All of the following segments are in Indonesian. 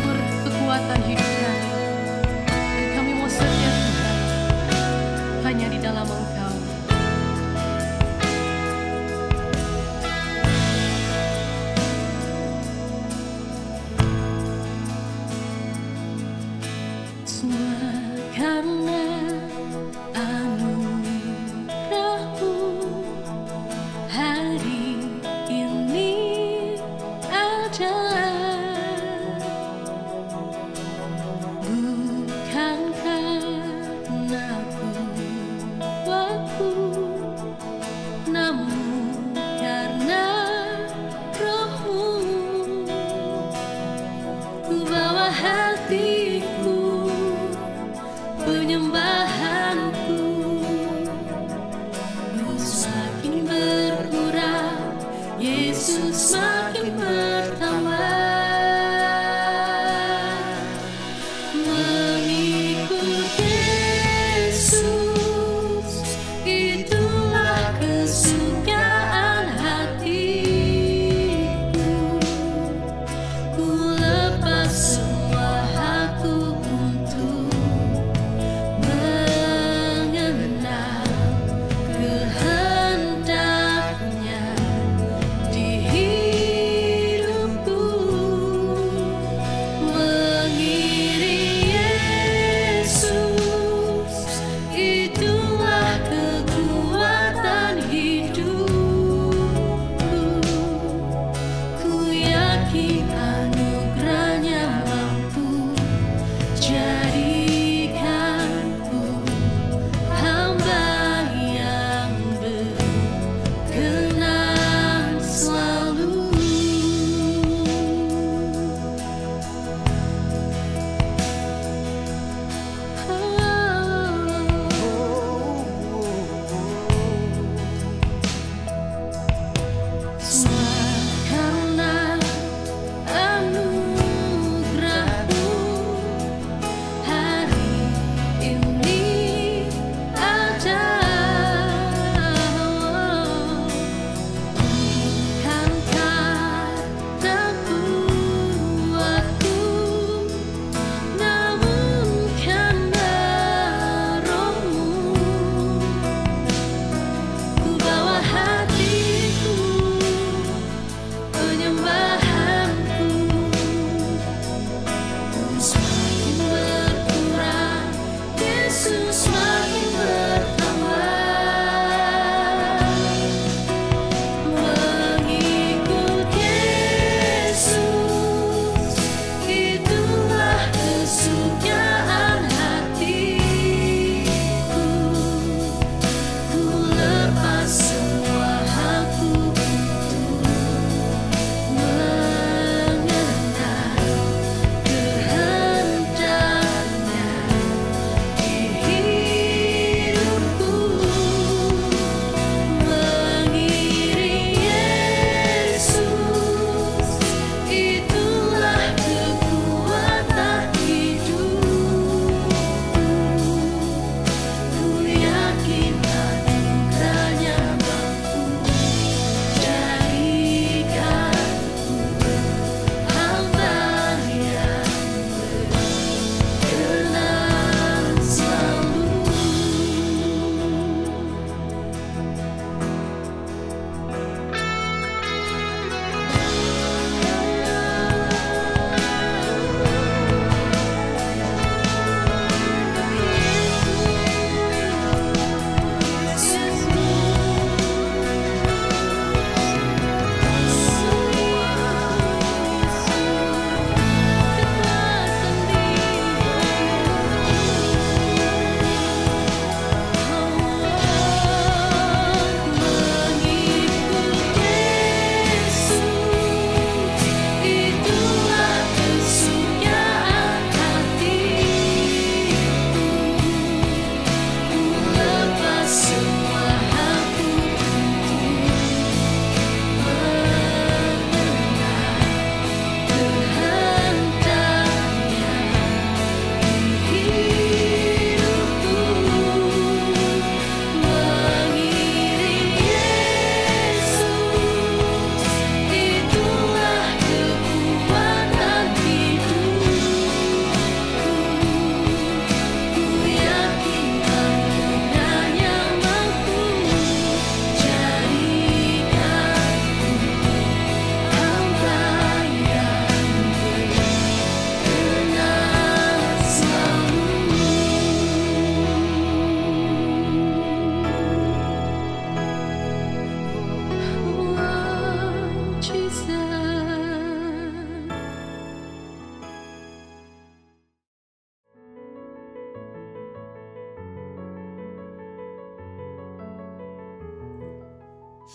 sumber kekuatan hidup kami. Dan kami mau setia Tuhan, hanya di dalam Engkau. Semua karena anugerah-Mu hari ini ada. Bukan karena kuatku, namun karena Roh-Mu. Ku bawa hatiku, penyembahanku, ku semakin berkurang, Yesus semakin bertambah. Mengikut Yesus, itulah kesukaan hatiku. Ku lepas semua hakku untuk mengenal kehendaknya di hidupku. Mengiring Yesus, itulah kekuatan hidupku. Ku yakin anugerahnya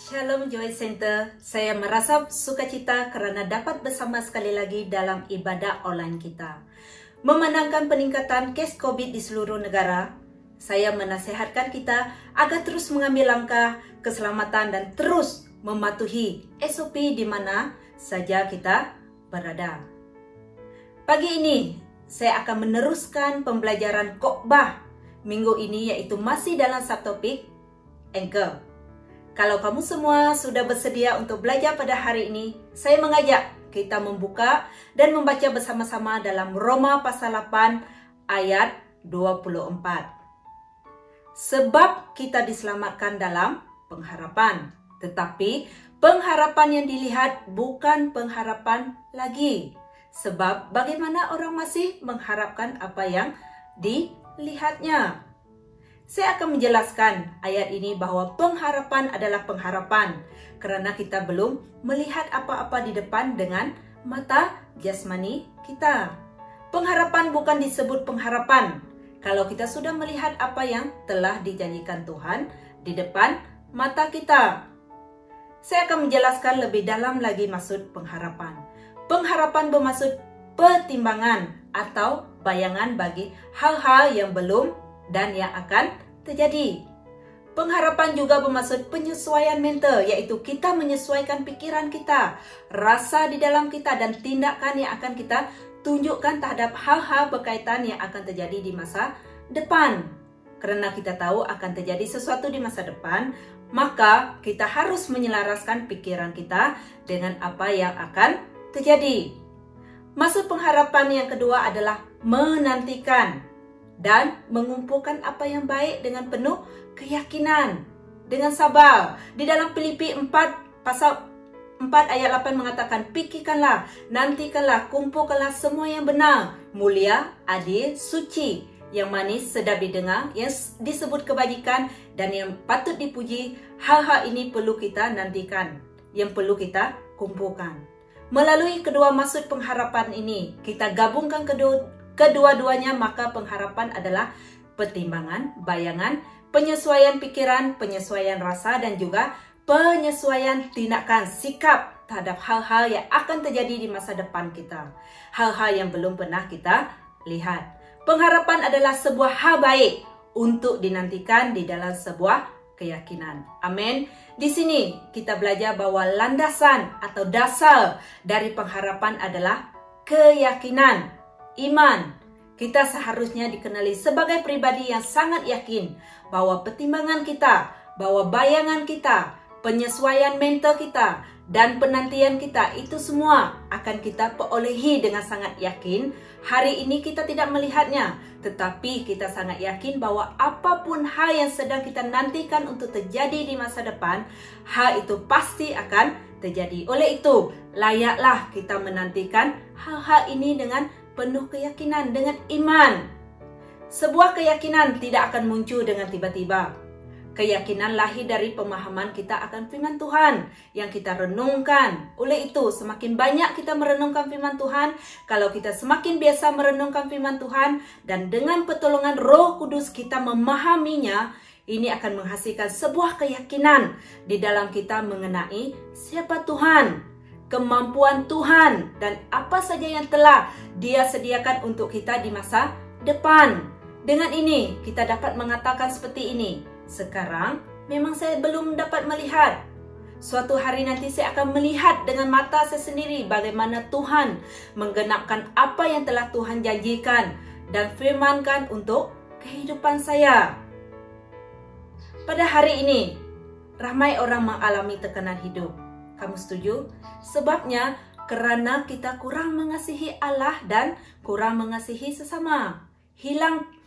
Shalom Joy Center, saya merasa sukacita karena dapat bersama sekali lagi dalam ibadah online kita. Memandangkan peningkatan kes COVID di seluruh negara, saya menasihatkan kita agar terus mengambil langkah keselamatan dan terus mematuhi SOP di mana saja kita berada. Pagi ini, saya akan meneruskan pembelajaran khotbah minggu ini, yaitu masih dalam subtopik Anchor. Kalau kamu semua sudah bersedia untuk belajar pada hari ini, saya mengajak kita membuka dan membaca bersama-sama dalam Roma pasal 8 ayat 24. Sebab kita diselamatkan dalam pengharapan, tetapi pengharapan yang dilihat bukan pengharapan lagi. Sebab bagaimana orang masih mengharapkan apa yang dilihatnya? Saya akan menjelaskan ayat ini bahwa pengharapan adalah pengharapan karena kita belum melihat apa-apa di depan dengan mata jasmani kita. Pengharapan bukan disebut pengharapan kalau kita sudah melihat apa yang telah dijanjikan Tuhan di depan mata kita. Saya akan menjelaskan lebih dalam lagi maksud pengharapan. Pengharapan bermaksud pertimbangan atau bayangan bagi hal-hal yang belum dan yang akan terjadi. Pengharapan juga bermaksud penyesuaian mental, yaitu kita menyesuaikan pikiran kita, rasa di dalam kita, dan tindakan yang akan kita tunjukkan terhadap hal-hal berkaitan yang akan terjadi di masa depan. Karena kita tahu akan terjadi sesuatu di masa depan, maka kita harus menyelaraskan pikiran kita dengan apa yang akan terjadi. Maksud pengharapan yang kedua adalah menantikan dan mengumpulkan apa yang baik dengan penuh keyakinan, dengan sabar. Di dalam Filipi 4 pasal 4 ayat 8 mengatakan, pikirkanlah, nantikanlah, kumpulkanlah semua yang benar, mulia, adil, suci, yang manis, sedap didengar, yang disebut kebajikan, dan yang patut dipuji. Hal-hal ini perlu kita nantikan, yang perlu kita kumpulkan. Melalui kedua maksud pengharapan ini, kita gabungkan kedua-duanya, maka pengharapan adalah pertimbangan, bayangan, penyesuaian pikiran, penyesuaian rasa, dan juga penyesuaian tindakan, sikap terhadap hal-hal yang akan terjadi di masa depan kita. Hal-hal yang belum pernah kita lihat. Pengharapan adalah sebuah hal baik untuk dinantikan di dalam sebuah keyakinan. Amin. Di sini kita belajar bahwa landasan atau dasar dari pengharapan adalah keyakinan, iman. Kita seharusnya dikenali sebagai pribadi yang sangat yakin bahwa pertimbangan kita, bahwa bayangan kita, penyesuaian mental kita, dan penantian kita itu semua akan kita perolehi dengan sangat yakin. Hari ini kita tidak melihatnya, tetapi kita sangat yakin bahwa apapun hal yang sedang kita nantikan untuk terjadi di masa depan, hal itu pasti akan terjadi. Oleh itu, layaklah kita menantikan hal-hal ini dengan penuh keyakinan, dengan iman. Sebuah keyakinan tidak akan muncul dengan tiba-tiba. Keyakinan lahir dari pemahaman kita akan firman Tuhan yang kita renungkan. Oleh itu, semakin banyak kita merenungkan firman Tuhan, kalau kita semakin biasa merenungkan firman Tuhan, dan dengan pertolongan Roh Kudus kita memahaminya, ini akan menghasilkan sebuah keyakinan di dalam kita mengenai siapa Tuhan, kemampuan Tuhan, dan apa saja yang telah Dia sediakan untuk kita di masa depan. Dengan ini, kita dapat mengatakan seperti ini. Sekarang, memang saya belum dapat melihat. Suatu hari nanti saya akan melihat dengan mata saya sendiri bagaimana Tuhan menggenapkan apa yang telah Tuhan janjikan dan firmankan untuk kehidupan saya. Pada hari ini, ramai orang mengalami tekanan hidup. Kamu setuju? Sebabnya, karena kita kurang mengasihi Allah dan kurang mengasihi sesama. Hilang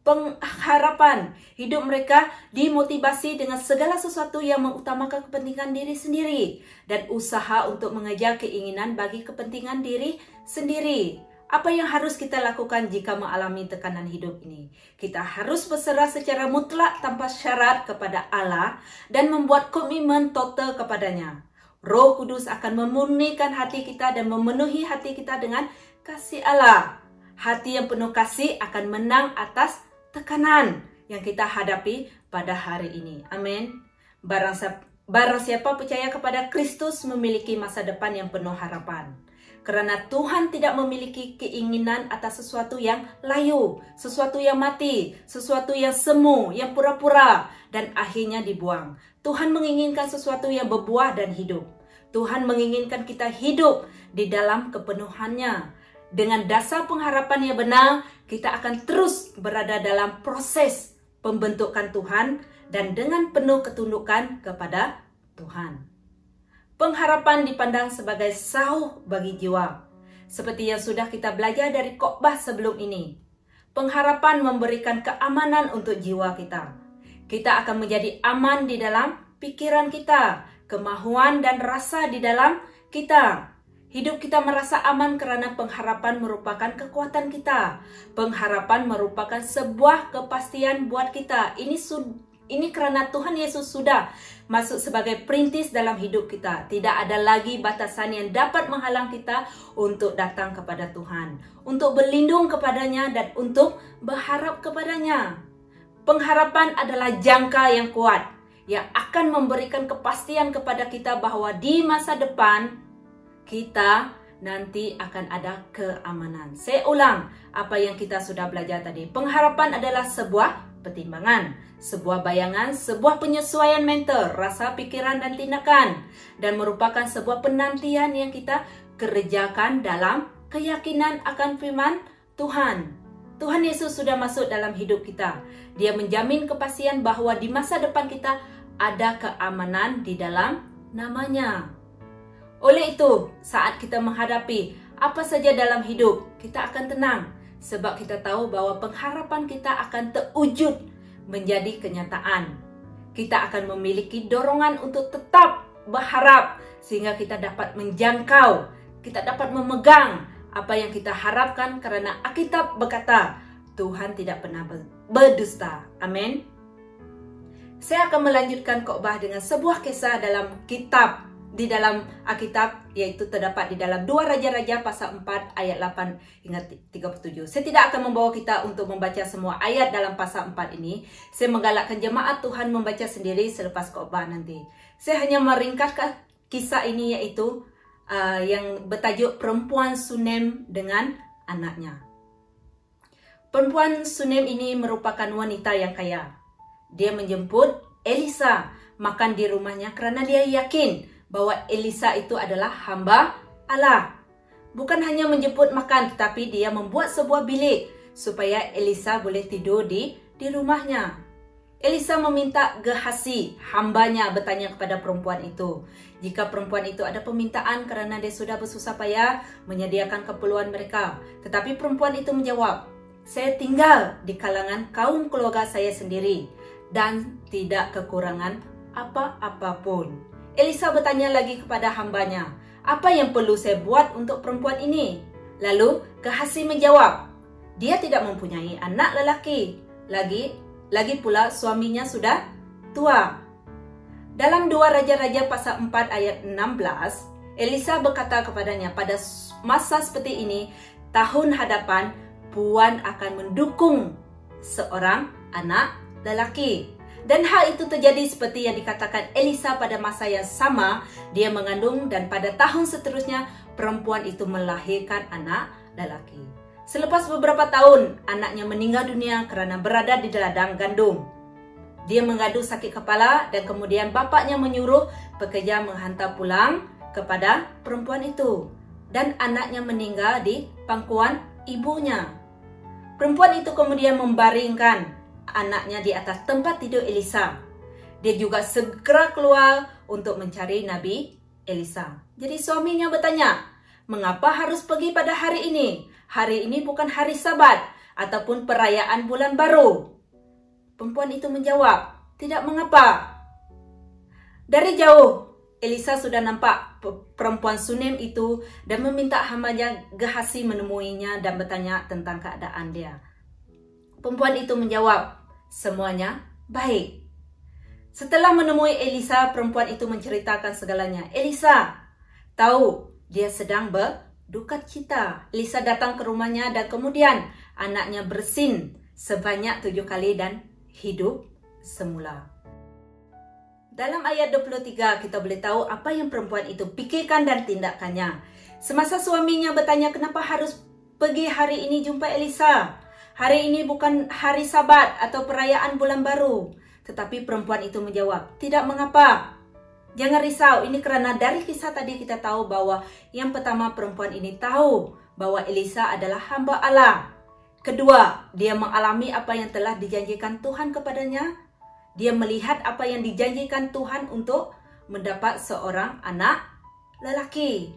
pengharapan. Hidup mereka dimotivasi dengan segala sesuatu yang mengutamakan kepentingan diri sendiri dan usaha untuk mengejar keinginan bagi kepentingan diri sendiri. Apa yang harus kita lakukan jika mengalami tekanan hidup ini? Kita harus berserah secara mutlak tanpa syarat kepada Allah dan membuat komitmen total kepadanya. Roh Kudus akan memurnikan hati kita dan memenuhi hati kita dengan kasih Allah. Hati yang penuh kasih akan menang atas tekanan yang kita hadapi pada hari ini. Amin. Barang siapa percaya kepada Kristus memiliki masa depan yang penuh harapan. Karena Tuhan tidak memiliki keinginan atas sesuatu yang layu, sesuatu yang mati, sesuatu yang semu, yang pura-pura, dan akhirnya dibuang. Tuhan menginginkan sesuatu yang berbuah dan hidup. Tuhan menginginkan kita hidup di dalam kepenuhannya. Dengan dasar pengharapan yang benar, kita akan terus berada dalam proses pembentukan Tuhan dan dengan penuh ketundukan kepada Tuhan. Pengharapan dipandang sebagai sauh bagi jiwa. Seperti yang sudah kita belajar dari khotbah sebelum ini. Pengharapan memberikan keamanan untuk jiwa kita. Kita akan menjadi aman di dalam pikiran kita, kemahuan dan rasa di dalam kita. Hidup kita merasa aman karena pengharapan merupakan kekuatan kita. Pengharapan merupakan sebuah kepastian buat kita. Ini karena Tuhan Yesus sudah masuk sebagai perintis dalam hidup kita. Tidak ada lagi batasan yang dapat menghalang kita untuk datang kepada Tuhan, untuk berlindung kepadanya dan untuk berharap kepadanya. Pengharapan adalah jangka yang kuat yang akan memberikan kepastian kepada kita bahwa di masa depan kita nanti akan ada keamanan. Saya ulang apa yang kita sudah belajar tadi. Pengharapan adalah sebuah pertimbangan, sebuah bayangan, sebuah penyesuaian mental, rasa, pikiran, dan tindakan, dan merupakan sebuah penantian yang kita kerjakan dalam keyakinan akan firman Tuhan. Tuhan Yesus sudah masuk dalam hidup kita. Dia menjamin kepastian bahwa di masa depan kita ada keamanan di dalam nama-Nya. Oleh itu, saat kita menghadapi apa saja dalam hidup, kita akan tenang. Sebab kita tahu bahwa pengharapan kita akan terwujud menjadi kenyataan. Kita akan memiliki dorongan untuk tetap berharap sehingga kita dapat menjangkau, kita dapat memegang apa yang kita harapkan karena Alkitab berkata, Tuhan tidak pernah berdusta. Amin. Saya akan melanjutkan khotbah dengan sebuah kisah dalam kitab di dalam Alkitab, yaitu terdapat di dalam 2 Raja-Raja pasal 4 ayat 8 hingga 37. Saya tidak akan membawa kita untuk membaca semua ayat dalam pasal 4 ini. Saya menggalakkan jemaat Tuhan membaca sendiri selepas khotbah nanti. Saya hanya meringkaskan kisah ini, yaitu yang bertajuk perempuan Sunem dengan anaknya. Perempuan Sunem ini merupakan wanita yang kaya. Dia menjemput Elisa makan di rumahnya karena dia yakin bahwa Elisa itu adalah hamba Allah. Bukan hanya menjemput makan, tetapi dia membuat sebuah bilik supaya Elisa boleh tidur di rumahnya. Elisa meminta Gehasi, hambanya, bertanya kepada perempuan itu. Jika perempuan itu ada permintaan karena dia sudah bersusah payah menyediakan keperluan mereka. Tetapi perempuan itu menjawab, saya tinggal di kalangan kaum keluarga saya sendiri dan tidak kekurangan apa-apa pun. Elisa bertanya lagi kepada hambanya, apa yang perlu saya buat untuk perempuan ini? Lalu Gehasi menjawab, dia tidak mempunyai anak lelaki. Lagi pula suaminya sudah tua. Dalam 2 Raja-Raja pasal 4 ayat 16, Elisa berkata kepadanya, pada masa seperti ini, tahun hadapan, Puan akan mendukung seorang anak lelaki. Dan hal itu terjadi seperti yang dikatakan Elisa pada masa yang sama, dia mengandung dan pada tahun seterusnya perempuan itu melahirkan anak lelaki. Selepas beberapa tahun, anaknya meninggal dunia karena berada di ladang gandum. Dia mengadu sakit kepala dan kemudian bapaknya menyuruh pekerja menghantar pulang kepada perempuan itu. Dan anaknya meninggal di pangkuan ibunya. Perempuan itu kemudian membaringkan anaknya di atas tempat tidur Elisa. Dia juga segera keluar untuk mencari Nabi Elisa. Jadi suaminya bertanya, mengapa harus pergi pada hari ini? Hari ini bukan hari Sabat ataupun perayaan bulan baru. Perempuan itu menjawab, tidak mengapa. Dari jauh, Elisa sudah nampak perempuan Sunem itu dan meminta hambanya Gehasi menemuinya dan bertanya tentang keadaan dia. Perempuan itu menjawab, semuanya baik. Setelah menemui Elisa, perempuan itu menceritakan segalanya. Elisa tahu dia sedang berduka cita. Elisa datang ke rumahnya dan kemudian anaknya bersin sebanyak 7 kali dan hidup semula. Dalam ayat 23 kita boleh tahu apa yang perempuan itu pikirkan dan tindakannya. Semasa suaminya bertanya kenapa harus pergi hari ini jumpa Elisa. Hari ini bukan hari Sabat atau perayaan bulan baru. Tetapi perempuan itu menjawab, tidak mengapa. Jangan risau, ini karena dari kisah tadi kita tahu bahwa yang pertama perempuan ini tahu bahwa Elisa adalah hamba Allah. Kedua, dia mengalami apa yang telah dijanjikan Tuhan kepadanya. Dia melihat apa yang dijanjikan Tuhan untuk mendapat seorang anak lelaki.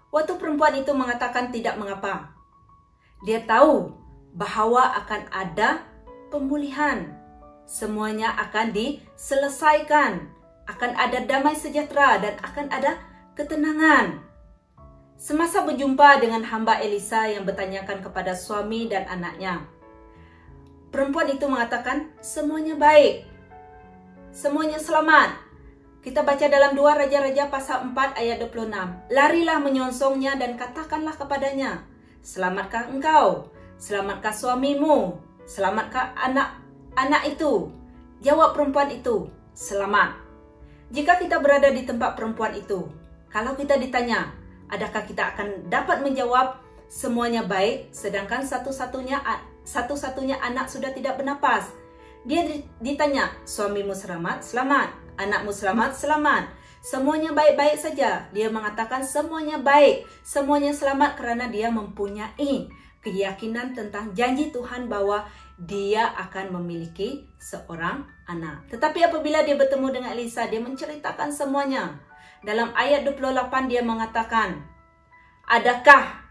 Waktu perempuan itu mengatakan tidak mengapa, dia tahu bahwa akan ada pemulihan. Semuanya akan diselesaikan. Akan ada damai sejahtera dan akan ada ketenangan. Semasa berjumpa dengan hamba Elisa yang bertanyakan kepada suami dan anaknya, perempuan itu mengatakan semuanya baik. Semuanya selamat. Kita baca dalam 2 Raja-Raja pasal 4 ayat 26. Larilah menyongsongnya dan katakanlah kepadanya, selamatkah engkau? Selamatkah suamimu? Selamatkah anak itu? Jawab perempuan itu, selamat. Jika kita berada di tempat perempuan itu, kalau kita ditanya, adakah kita akan dapat menjawab semuanya baik, sedangkan satu-satunya anak sudah tidak bernapas? Dia ditanya, suamimu selamat? Selamat. Anakmu selamat? Selamat. Semuanya baik-baik saja. Dia mengatakan semuanya baik, semuanya selamat karena dia mempunyai keyakinan tentang janji Tuhan bahwa dia akan memiliki seorang anak. Tetapi apabila dia bertemu dengan Elisa, dia menceritakan semuanya. Dalam ayat 28 dia mengatakan, adakah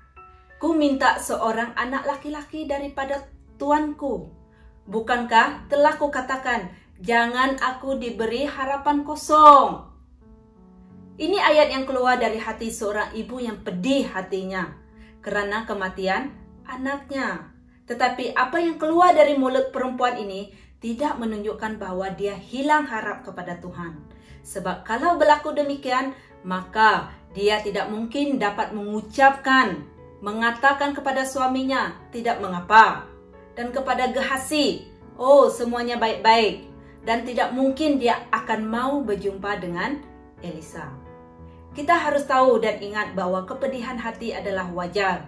ku minta seorang anak laki-laki daripada tuanku? Bukankah telah kukatakan, jangan aku diberi harapan kosong. Ini ayat yang keluar dari hati seorang ibu yang pedih hatinya karena kematian anaknya. Tetapi apa yang keluar dari mulut perempuan ini tidak menunjukkan bahwa dia hilang harap kepada Tuhan. Sebab kalau berlaku demikian, maka dia tidak mungkin dapat mengatakan kepada suaminya, tidak mengapa. Dan kepada Gehasi, oh semuanya baik-baik. Dan tidak mungkin dia akan mau berjumpa dengan Elisa. Kita harus tahu dan ingat bahwa kepedihan hati adalah wajar.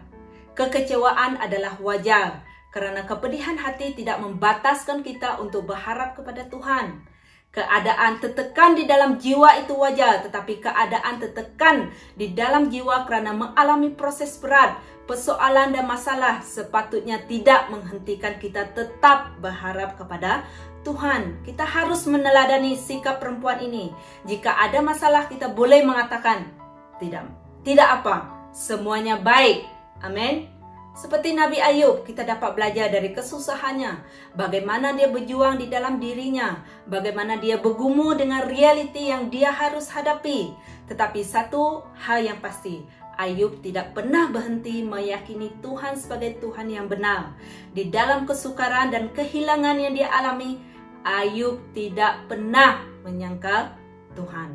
Kekecewaan adalah wajar. Karena kepedihan hati tidak membataskan kita untuk berharap kepada Tuhan. Keadaan tertekan di dalam jiwa itu wajar, tetapi keadaan tertekan di dalam jiwa karena mengalami proses berat, persoalan dan masalah sepatutnya tidak menghentikan kita tetap berharap kepada Tuhan. Kita harus meneladani sikap perempuan ini. Jika ada masalah, kita boleh mengatakan tidak apa, semuanya baik. Amin. Seperti Nabi Ayub, kita dapat belajar dari kesusahannya, bagaimana dia berjuang di dalam dirinya, bagaimana dia bergumul dengan realiti yang dia harus hadapi. Tetapi satu hal yang pasti, Ayub tidak pernah berhenti meyakini Tuhan sebagai Tuhan yang benar. Di dalam kesukaran dan kehilangan yang dia alami, Ayub tidak pernah menyangkal Tuhan.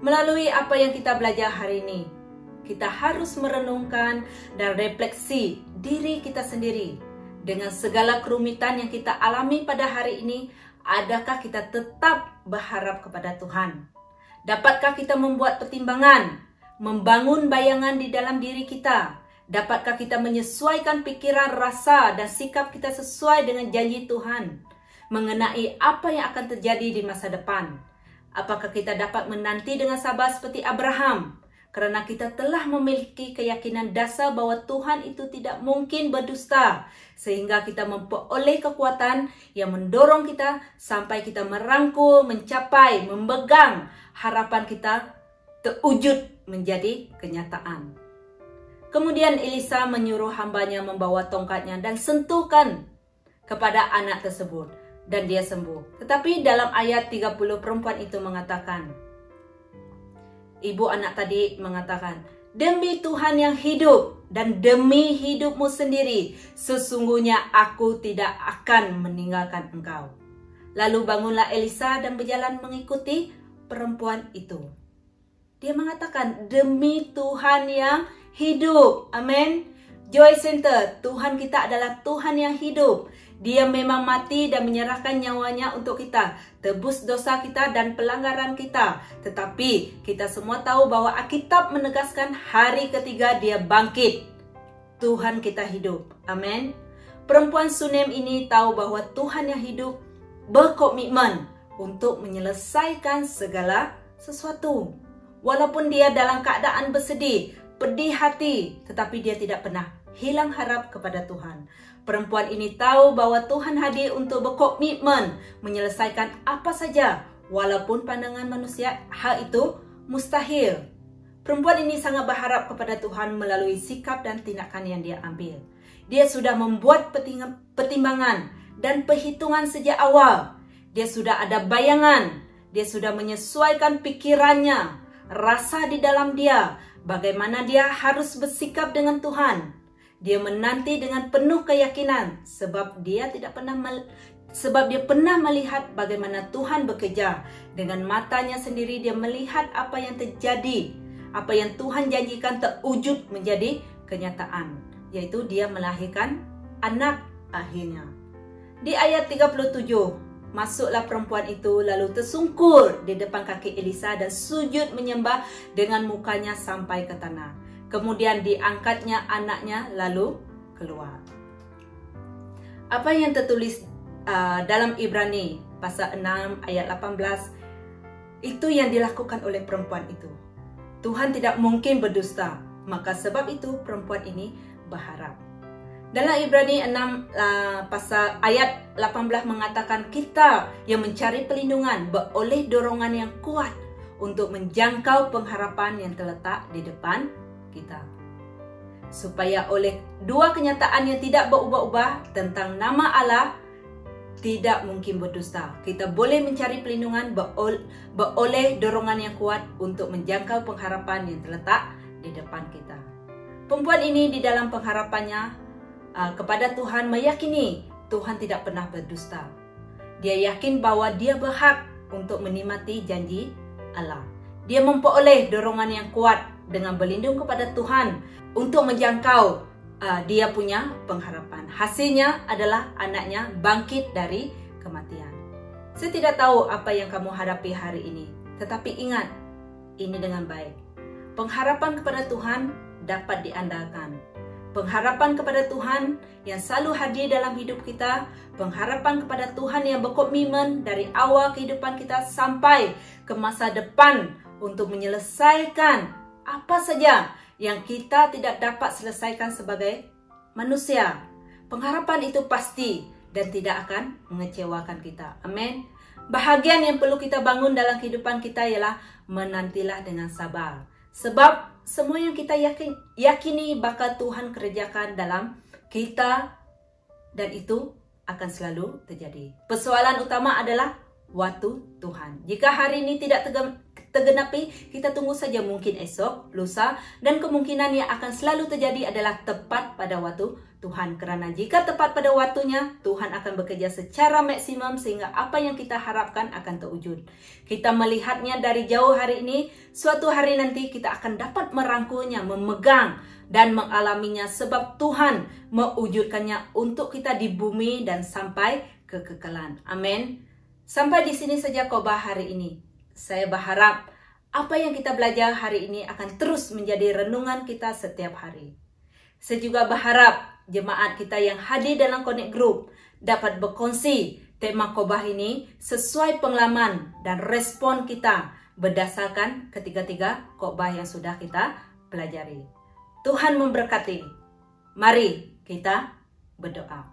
Melalui apa yang kita belajar hari ini, kita harus merenungkan dan refleksi diri kita sendiri. Dengan segala kerumitan yang kita alami pada hari ini, adakah kita tetap berharap kepada Tuhan? Dapatkah kita membuat pertimbangan, membangun bayangan di dalam diri kita? Dapatkah kita menyesuaikan pikiran, rasa, dan sikap kita sesuai dengan janji Tuhan mengenai apa yang akan terjadi di masa depan? Apakah kita dapat menanti dengan sabar seperti Abraham? Karena kita telah memiliki keyakinan dasar bahwa Tuhan itu tidak mungkin berdusta. Sehingga kita memperoleh kekuatan yang mendorong kita sampai kita merangkul, mencapai, memegang harapan kita terwujud menjadi kenyataan. Kemudian Elisa menyuruh hambanya membawa tongkatnya dan sentuhkan kepada anak tersebut. Dan dia sembuh. Tetapi dalam ayat 30 perempuan itu mengatakan, ibu anak tadi mengatakan, demi Tuhan yang hidup dan demi hidupmu sendiri, sesungguhnya aku tidak akan meninggalkan engkau. Lalu bangunlah Elisa dan berjalan mengikuti perempuan itu. Dia mengatakan, demi Tuhan yang hidup. Amin. Joy Center, Tuhan kita adalah Tuhan yang hidup. Dia memang mati dan menyerahkan nyawanya untuk kita, tebus dosa kita dan pelanggaran kita. Tetapi kita semua tahu bahwa Alkitab menegaskan hari ketiga dia bangkit. Tuhan kita hidup. Amin. Perempuan Sunem ini tahu bahwa Tuhan yang hidup berkomitmen untuk menyelesaikan segala sesuatu. Walaupun dia dalam keadaan bersedih, pedih hati, tetapi dia tidak pernah hilang harap kepada Tuhan. Perempuan ini tahu bahwa Tuhan hadir untuk berkomitmen menyelesaikan apa saja, walaupun pandangan manusia hal itu mustahil. Perempuan ini sangat berharap kepada Tuhan melalui sikap dan tindakan yang dia ambil. Dia sudah membuat pertimbangan dan perhitungan sejak awal. Dia sudah ada bayangan. Dia sudah menyesuaikan pikirannya, rasa di dalam dia, bagaimana dia harus bersikap dengan Tuhan. Dia menanti dengan penuh keyakinan sebab dia pernah melihat bagaimana Tuhan bekerja. Dengan matanya sendiri dia melihat apa yang terjadi, apa yang Tuhan janjikan terwujud menjadi kenyataan, yaitu dia melahirkan anak akhirnya. Di ayat 37, masuklah perempuan itu lalu tersungkur di depan kaki Elisa dan sujud menyembah dengan mukanya sampai ke tanah. Kemudian diangkatnya anaknya lalu keluar. Apa yang tertulis dalam Ibrani pasal 6 ayat 18 itu yang dilakukan oleh perempuan itu. Tuhan tidak mungkin berdusta, maka sebab itu perempuan ini berharap. Dalam Ibrani 6 pasal ayat 18 mengatakan kita yang mencari perlindungan beroleh dorongan yang kuat untuk menjangkau pengharapan yang terletak di depan kita. Supaya oleh dua kenyataan yang tidak berubah-ubah tentang nama Allah tidak mungkin berdusta, kita boleh mencari perlindungan beroleh dorongan yang kuat untuk menjangkau pengharapan yang terletak di depan kita. Perempuan ini di dalam pengharapannya kepada Tuhan meyakini Tuhan tidak pernah berdusta. Dia yakin bahwa dia berhak untuk menikmati janji Allah. Dia memperoleh dorongan yang kuat dengan berlindung kepada Tuhan untuk menjangkau dia punya pengharapan. Hasilnya adalah anaknya bangkit dari kematian. Saya tidak tahu apa yang kamu hadapi hari ini, tetapi ingat ini dengan baik. Pengharapan kepada Tuhan dapat diandalkan. Pengharapan kepada Tuhan yang selalu hadir dalam hidup kita, pengharapan kepada Tuhan yang berkomitmen dari awal kehidupan kita sampai ke masa depan untuk menyelesaikan apa saja yang kita tidak dapat selesaikan sebagai manusia. Pengharapan itu pasti dan tidak akan mengecewakan kita. Amin. Bahagian yang perlu kita bangun dalam kehidupan kita ialah menantilah dengan sabar. Sebab semua yang kita yakini bakal Tuhan kerjakan dalam kita dan itu akan selalu terjadi. Persoalan utama adalah waktu Tuhan. Jika hari ini tidak tergenapi, kita tunggu saja mungkin esok, lusa, dan kemungkinan yang akan selalu terjadi adalah tepat pada waktu Tuhan. Kerana jika tepat pada waktunya, Tuhan akan bekerja secara maksimum sehingga apa yang kita harapkan akan terwujud. Kita melihatnya dari jauh hari ini, suatu hari nanti kita akan dapat merangkulnya, memegang dan mengalaminya sebab Tuhan mewujudkannya untuk kita di bumi dan sampai kekekalan. Amin. Sampai di sini saja khotbah hari ini. Saya berharap apa yang kita belajar hari ini akan terus menjadi renungan kita setiap hari. Saya juga berharap jemaat kita yang hadir dalam Connect Group dapat berkongsi tema khotbah ini sesuai pengalaman dan respon kita berdasarkan ketiga-tiga khotbah yang sudah kita pelajari. Tuhan memberkati. Mari kita berdoa.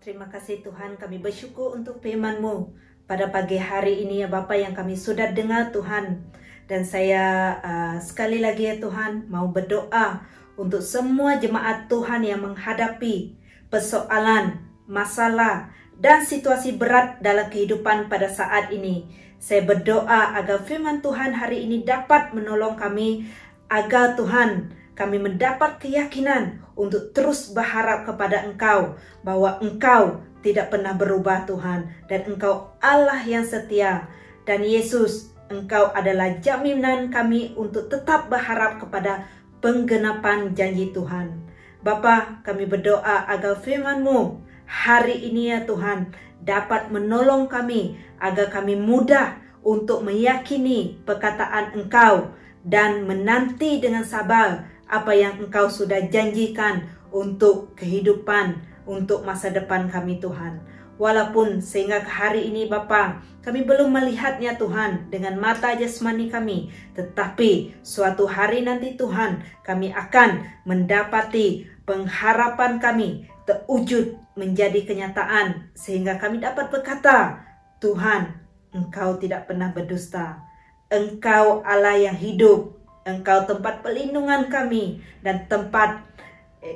Terima kasih Tuhan, kami bersyukur untuk firman-Mu pada pagi hari ini ya Bapa yang kami sudah dengar Tuhan. Dan saya sekali lagi ya Tuhan mau berdoa untuk semua jemaat Tuhan yang menghadapi persoalan, masalah, dan situasi berat dalam kehidupan pada saat ini. Saya berdoa agar firman Tuhan hari ini dapat menolong kami agar Tuhan kami mendapat keyakinan untuk terus berharap kepada Engkau bahwa Engkau tidak pernah berubah Tuhan dan Engkau Allah yang setia. Dan Yesus, Engkau adalah jaminan kami untuk tetap berharap kepada penggenapan janji Tuhan. Bapa, kami berdoa agar firman-Mu hari ini ya Tuhan dapat menolong kami agar kami mudah untuk meyakini perkataan Engkau dan menanti dengan sabar apa yang Engkau sudah janjikan untuk kehidupan, untuk masa depan kami Tuhan. Walaupun sehingga hari ini Bapa, kami belum melihatnya Tuhan dengan mata jasmani kami, tetapi suatu hari nanti Tuhan, kami akan mendapati pengharapan kami terwujud menjadi kenyataan, sehingga kami dapat berkata, Tuhan, Engkau tidak pernah berdusta. Engkau Allah yang hidup, Engkau tempat perlindungan kami dan tempat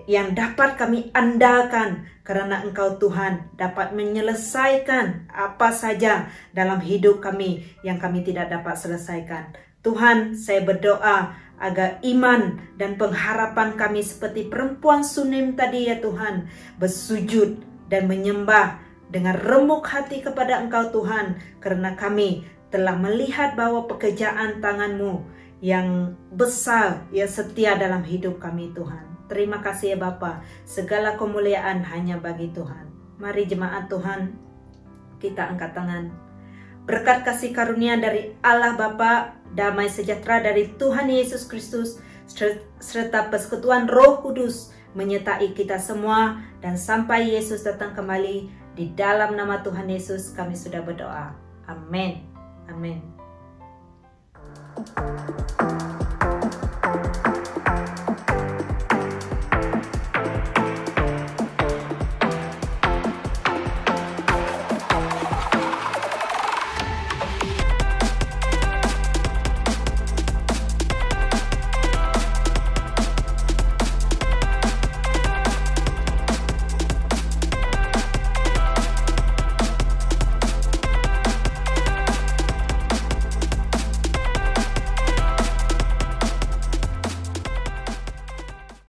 yang dapat kami andalkan, karena Engkau Tuhan dapat menyelesaikan apa saja dalam hidup kami yang kami tidak dapat selesaikan. Tuhan, saya berdoa agar iman dan pengharapan kami seperti perempuan Sunem tadi ya Tuhan, bersujud dan menyembah dengan remuk hati kepada Engkau Tuhan, karena kami telah melihat bahwa pekerjaan tangan-Mu yang besar, yang setia dalam hidup kami Tuhan. Terima kasih ya Bapa, segala kemuliaan hanya bagi Tuhan. Mari jemaat Tuhan, kita angkat tangan. Berkat kasih karunia dari Allah Bapa, damai sejahtera dari Tuhan Yesus Kristus, serta persekutuan Roh Kudus menyertai kita semua, dan sampai Yesus datang kembali, di dalam nama Tuhan Yesus kami sudah berdoa. Amin. Amin.